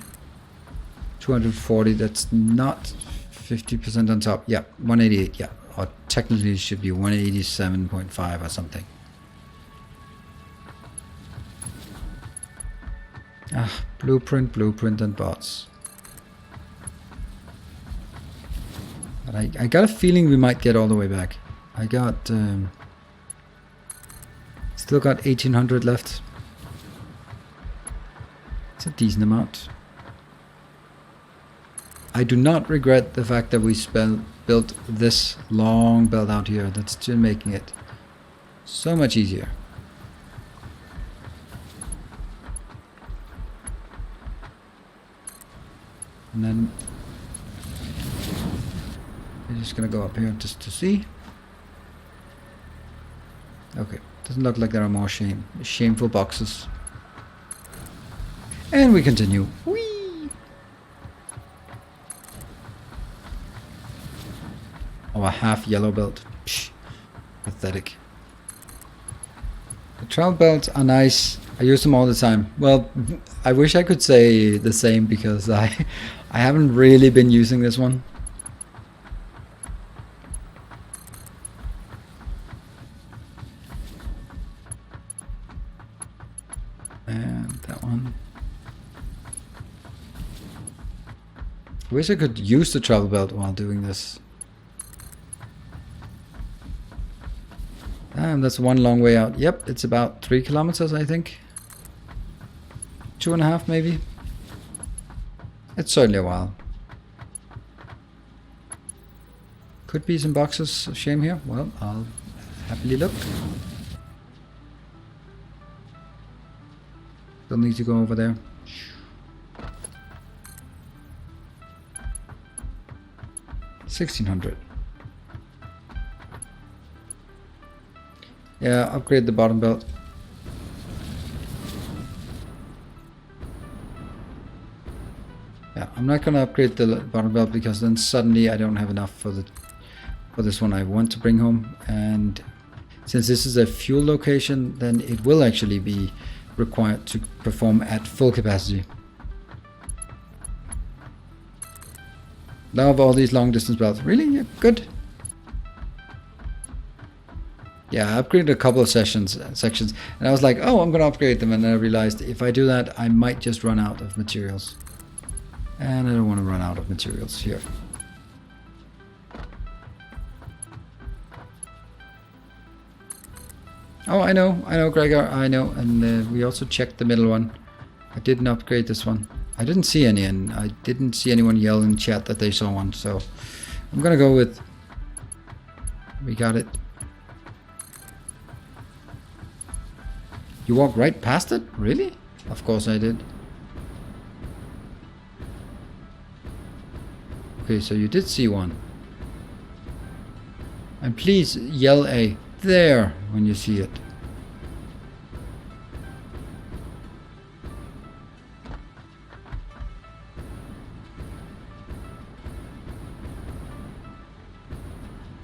240, that's not 50% on top. Yeah, 188, yeah. Or technically it should be 187.5 or something. Ah, blueprint, and bots. But I got a feeling we might get all the way back. I got... still got 1800 left. It's a decent amount. I do not regret the fact that we built this long belt out here. That's still making it so much easier. And then we're just gonna go up here just to see. Okay, doesn't look like there are more shameful boxes. And we continue. Whee! Oh, a half yellow belt. Psh, pathetic. The travel belts are nice. I use them all the time. Well, I wish I could say the same because I haven't really been using this one. And that one. I wish I could use the travel belt while doing this. That's one long way out. Yep, it's about 3 kilometers, I think. 2.5 maybe. It's certainly a while. Could be some boxes of shame here. Well, I'll happily look. Don't need to go over there. $1,600. Yeah, upgrade the bottom belt. Yeah, I'm not gonna upgrade the bottom belt because then suddenly I don't have enough for this one I want to bring home, and since this is a fuel location, then it will actually be required to perform at full capacity. Love all these long distance belts. Really? Yeah, good. Yeah, I upgraded a couple of sections, and I was like, oh, I'm gonna upgrade them, and then I realized if I do that, I might just run out of materials. And I don't want to run out of materials here. Oh, I know, Gregor, I know. And we also checked the middle one. I didn't upgrade this one. I didn't see any, and I didn't see anyone yell in chat that they saw one, so I'm gonna go with... We got it. You walked right past it? Really? Of course I did. Okay, so you did see one. And please yell a there when you see it.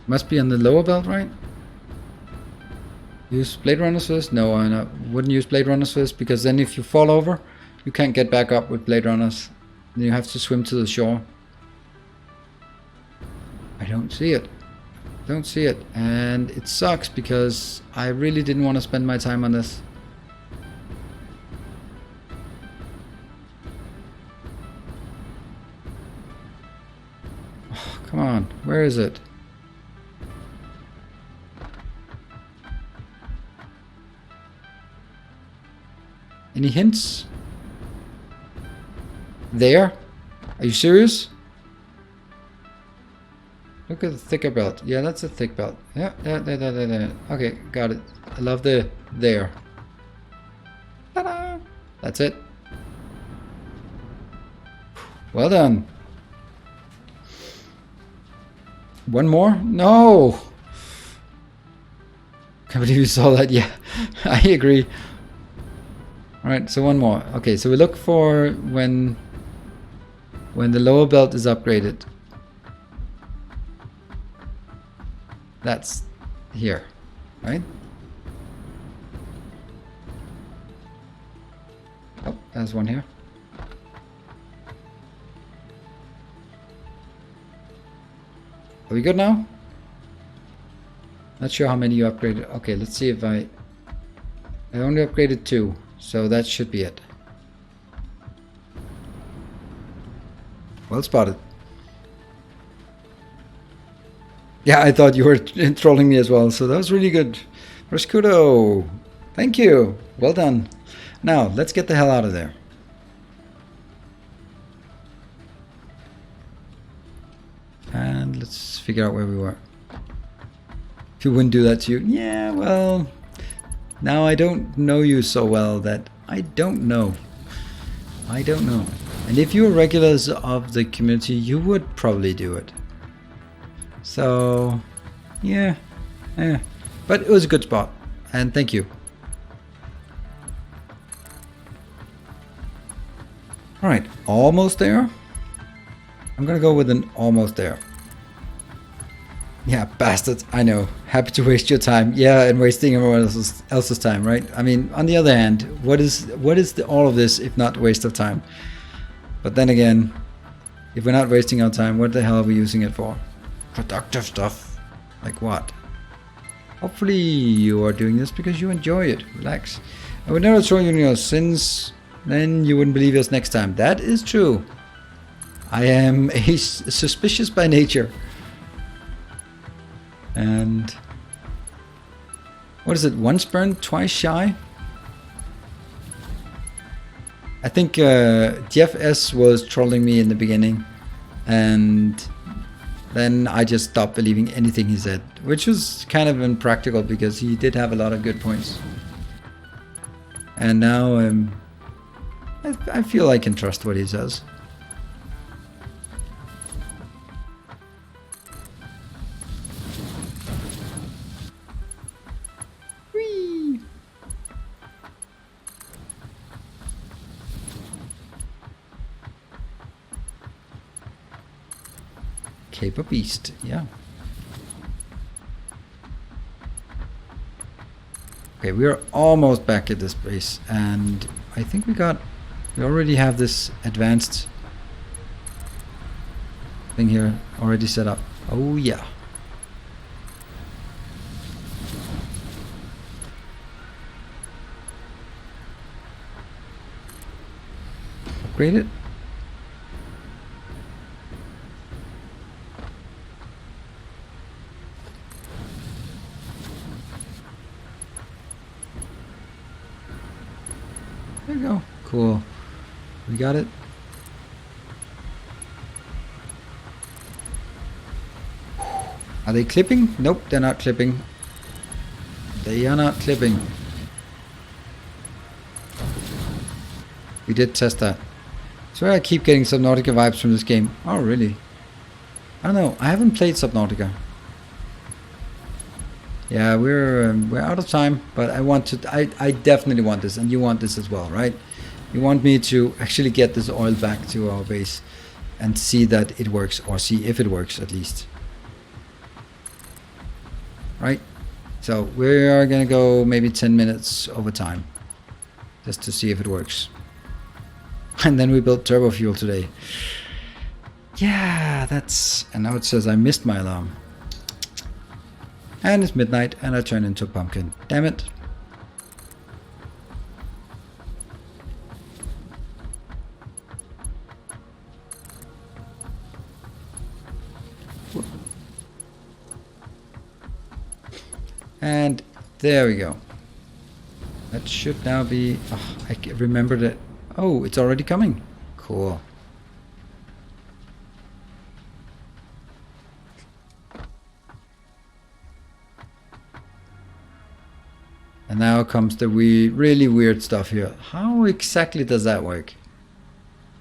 Must be on the lower belt, right? Use blade runners first? No, I wouldn't use blade runners first, because then if you fall over, you can't get back up with blade runners. Then you have to swim to the shore. I don't see it. Don't see it. And it sucks because I really didn't want to spend my time on this. Oh, come on. Where is it? Any hints? There? Are you serious? Look at the thicker belt. Yeah, that's a thick belt. Yeah, there. Okay, got it. I love the there. Ta-da! That's it. Well done. One more? No! Can't believe you saw that. Yeah, I agree. Alright, so one more. Okay, so we look for when the lower belt is upgraded. That's here, right? Oh, there's one here. Are we good now? Not sure how many you upgraded. Okay, let's see if I only upgraded 2, so that should be it. Well spotted. Yeah, I thought you were trolling me as well, so that was really good. Rascudo, thank you. Well done. Now, let's get the hell out of there. And let's figure out where we were. If you wouldn't do that to you. Yeah, well, now I don't know you so well that I don't know. I don't know. And if you were regulars of the community, you would probably do it. So, yeah. But it was a good spot. And thank you. Alright, almost there. I'm gonna go with an almost there. Yeah, bastards, I know. Happy to waste your time. Yeah, and wasting everyone else's time, right? I mean, on the other hand, what is all of this if not waste of time? But then again, if we're not wasting our time, what the hell are we using it for? Productive stuff. Like what? Hopefully you are doing this because you enjoy it. Relax. I would never show you your sins, then you wouldn't believe us next time. That is true. I am a suspicious by nature. And what is it? Once burned, twice shy? I think Jeff S was trolling me in the beginning, and then I just stopped believing anything he said, which was kind of impractical because he did have a lot of good points. And now I feel I can trust what he says. Whee! Cape of Beast, yeah. Okay, we're almost back at this base, and I think we already have this advanced thing here already set up. Oh yeah. Upgrade it. There you go. Cool. We got it. Are they clipping? Nope, they're not clipping. They are not clipping. We did test that. So I keep getting Subnautica vibes from this game. Oh, really? I don't know. I haven't played Subnautica. Yeah, we're out of time, but I want to. I definitely want this, and you want this as well, right? You want me to actually get this oil back to our base and see that it works, or see if it works at least. Right? So we are gonna go maybe 10 minutes over time, just to see if it works. And then we built turbo fuel today. Yeah, that's... And now it says I missed my alarm. And it's midnight and I turn into a pumpkin. Damn it. And there we go. That should now be... Oh, I remembered it. Oh, it's already coming. Cool. And now comes the really weird stuff here. How exactly does that work?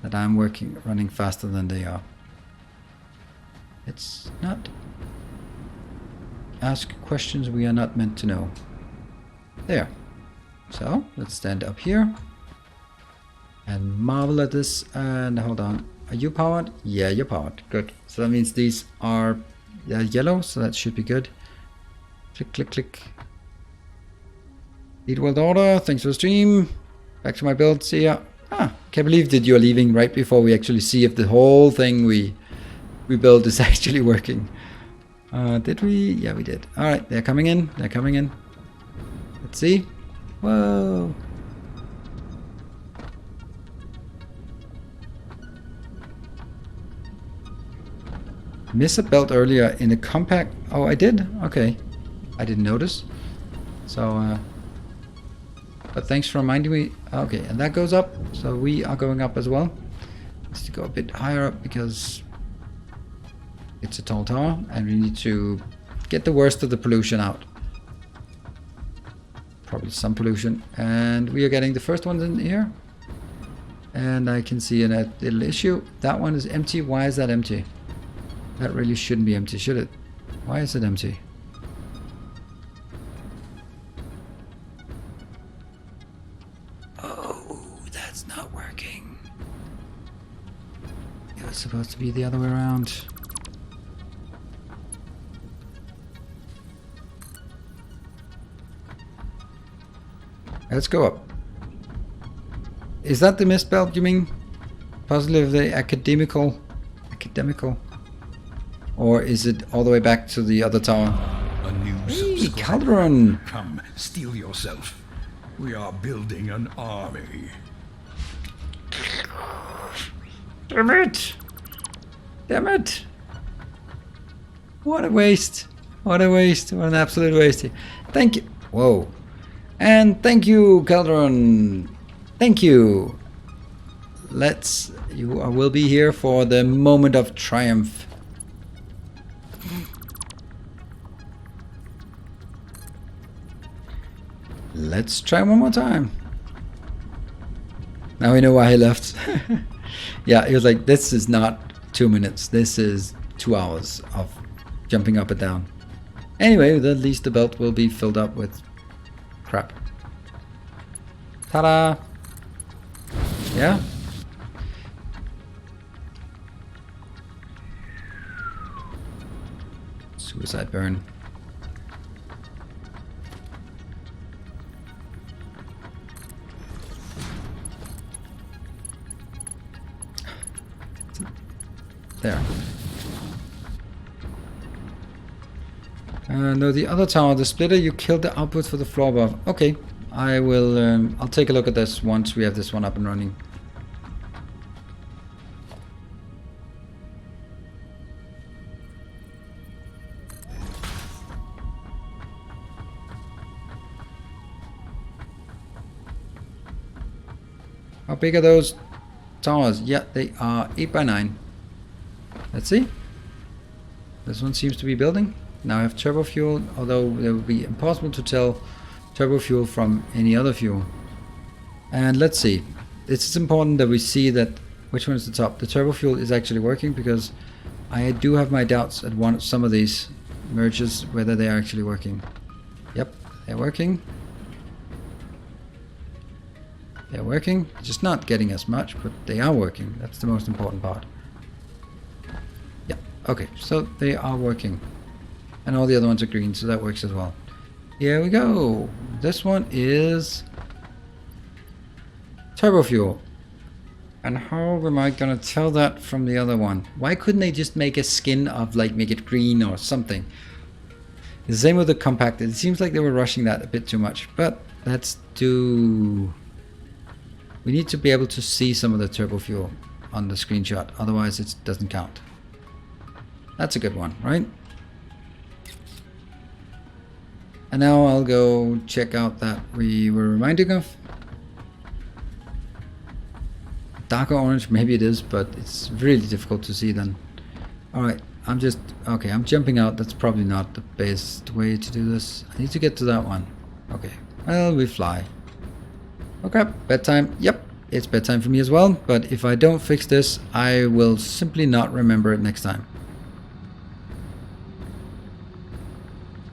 That I'm running faster than they are. It's not... Ask questions we are not meant to know. There. So, let's stand up here. And marvel at this. And hold on. Are you powered? Yeah, you're powered. Good. So that means these are yellow. So that should be good. Click, click, click. Lead world order. Thanks for the stream. Back to my build. See ya. Ah, can't believe that you're leaving right before we actually see if the whole thing we built is actually working. Did we? Yeah, we did. Alright, they're coming in. They're coming in. Let's see. Whoa. Miss a belt earlier in a compact. Oh, I did? Okay. I didn't notice. So, but thanks for reminding me. Okay, and that goes up. So we are going up as well. Let's go a bit higher up because it's a tall tower and we need to get the worst of the pollution out. Probably some pollution. And we are getting the first ones in here. And I can see a little issue. That one is empty. Why is that empty? That really shouldn't be empty, should it? Why is it empty? Oh, that's not working. It was supposed to be the other way around. Let's go up. Is that the mist belt, you mean? Possibly the academical? Or is it all the way back to the other tower?
A new
Hey, Calderon!
Come, steel yourself. We are building an army.
Damn it! Damn it! What a waste! What a waste! What an absolute waste! Thank you! Whoa! And thank you, Calderon! Thank you! You will be here for the moment of triumph. Let's try one more time. Now we know why he left. Yeah, he was like, this is not 2 minutes. This is 2 hours of jumping up and down. Anyway, at least the belt will be filled up with crap. Ta-da! Yeah? Suicide burn. There. No, the other tower, the splitter, you killed the output for the floor above. Okay, I will. I'll take a look at this once we have this one up and running. How big are those? towers. Yeah, they are 8 by 9. Let's see. This one seems to be building. Now I have turbo fuel, although it would be impossible to tell turbo fuel from any other fuel. And let's see. It's important that we see that which one is the top. The turbo fuel is actually working, because I do have my doubts at some of these merges whether they are actually working. Yep, they're working. They're working. Just not getting as much, but they are working. That's the most important part. Yeah, okay, so they are working. And all the other ones are green, so that works as well. Here we go. This one is turbo fuel. And how am I gonna tell that from the other one? Why couldn't they just make a skin of, like, make it green or something? The same with the compacted. It seems like they were rushing that a bit too much. But let's do... We need to be able to see some of the turbo fuel on the screenshot. Otherwise it doesn't count. That's a good one, right? And now I'll go check out that we were reminding of. Darker orange, maybe it is, but it's really difficult to see then. Alright, I'm jumping out. That's probably not the best way to do this. I need to get to that one. Okay, well, we fly. Okay, bedtime. Yep, it's bedtime for me as well, but if I don't fix this, I will simply not remember it next time.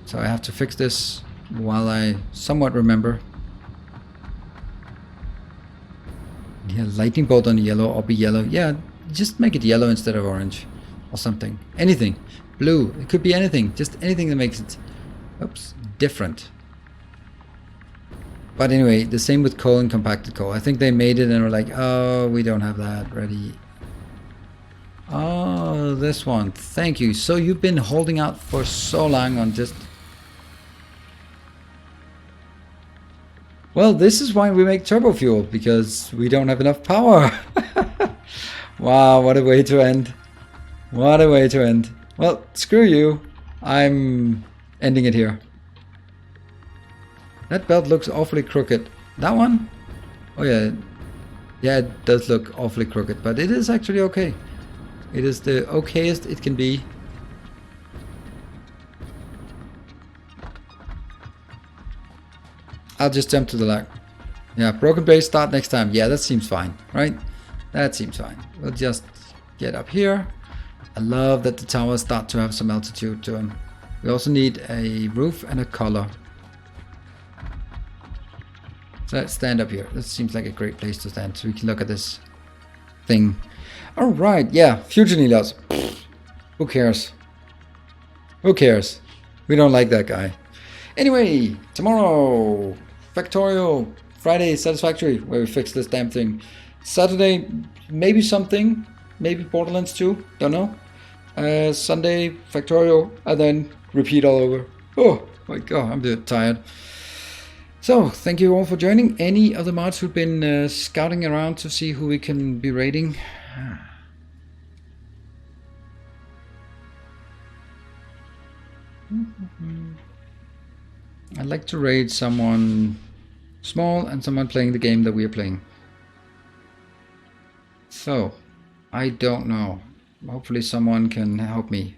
So I have to fix this while I somewhat remember. Yeah, lightning bolt on yellow, or be yellow. Yeah, just make it yellow instead of orange or something. Anything. Blue. It could be anything. Just anything that makes it, oops, different. But anyway, the same with coal and compacted coal. I think they made it and were like, oh, we don't have that ready. Oh, this one. Thank you. So you've been holding out for so long on just... Well, this is why we make turbo fuel, because we don't have enough power. Wow, what a way to end. What a way to end. Well, screw you. I'm ending it here. That belt looks awfully crooked. That one? Oh yeah. Yeah, it does look awfully crooked, but it is actually okay. It is the okayest it can be. I'll just jump to the lag. Yeah, broken base, start next time. Yeah, that seems fine, right? That seems fine. We'll just get up here. I love that the towers start to have some altitude to them. We also need a roof and a color. So let's stand up here. This seems like a great place to stand, so we can look at this thing. Alright, yeah, future Nilaus. Who cares? Who cares? We don't like that guy. Anyway, tomorrow, Factorial. Friday, Satisfactory, where we fix this damn thing. Saturday, maybe something. Maybe Borderlands 2, don't know. Sunday, Factorial, and then repeat all over. Oh my god, I'm a bit tired. So, thank you all for joining. Any other mods who've been scouting around to see who we can be raiding? I'd like to raid someone small and someone playing the game that we are playing. So, I don't know. Hopefully someone can help me.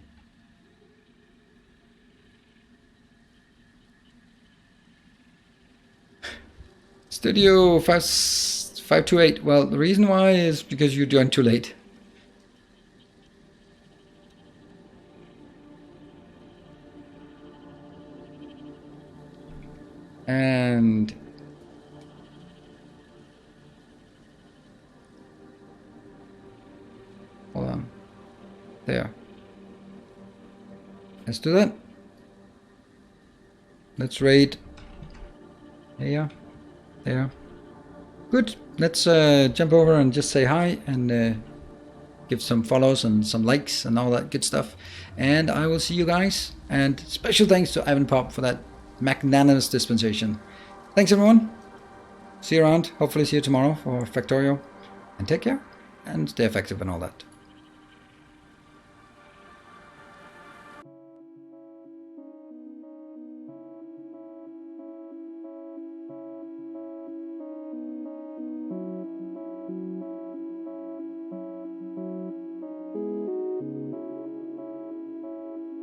Studio 528. Well, the reason why is because you joined too late. And hold on. There. Let's do that. Let's raid. There. There. Good. Let's jump over and just say hi and give some follows and some likes and all that good stuff. And I will see you guys. And special thanks to Ivan Pop for that magnanimous dispensation. Thanks everyone. See you around. Hopefully see you tomorrow for Factorial. And take care and stay effective and all that.